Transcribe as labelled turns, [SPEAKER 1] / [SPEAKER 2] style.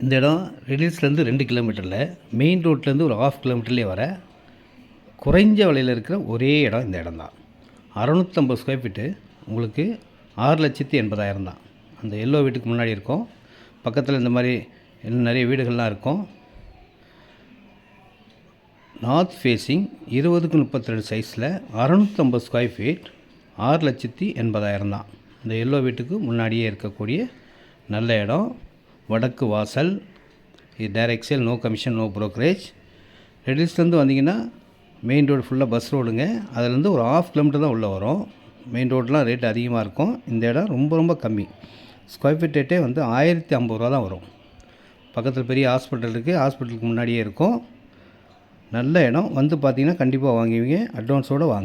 [SPEAKER 1] இந்த இடம் ரெடில்ஸ்லேருந்து 2 கிலோமீட்டரில், மெயின் ரோட்லேருந்து ஒரு 1/2 கிலோமீட்டர்லேயே வர குறைஞ்ச விலையில் இருக்கிற ஒரே இடம் இந்த இடம் தான். 650 ஸ்கொயர் ஃபீட்டு உங்களுக்கு 6,80,000 தான். அந்த எல்லோ வீட்டுக்கு முன்னாடி இருக்கும். பக்கத்தில் இந்த மாதிரி நிறைய வீடுகள்லாம் இருக்கும். நார்த் ஃபேஸிங் 20x32 சைஸில் 650 ஸ்கொயர் ஃபீட் 6,80,000 தான். இந்த எல்லோ வீட்டுக்கு முன்னாடியே இருக்கக்கூடிய நல்ல இடம். வடக்கு வாசல். இது direct sale, no commission, no brokerage. ரெடில்ஸ்லேருந்து வந்தீங்கன்னா மெயின் ரோடு ஃபுல்லாக பஸ் ரோடுங்க. அதுலேருந்து ஒரு 1/2 கிலோமீட்டர் தான் உள்ளே வரும். மெயின் ரோடெலாம் ரேட் அதிகமாக இருக்கும். இந்த இடம் ரொம்ப கம்மி. ஸ்கொயர் ஃபீட் ரேட்டே வந்து 1,050 ரூபா தான் வரும். பக்கத்தில் பெரிய ஹாஸ்பிட்டல் இருக்குது. ஹாஸ்பிட்டலுக்கு முன்னாடியே இருக்கும். நல்ல இடம். வந்து பார்த்தீங்கன்னா கண்டிப்பாக வாங்குவீங்க. அட்வான்ஸோடு வாங்க.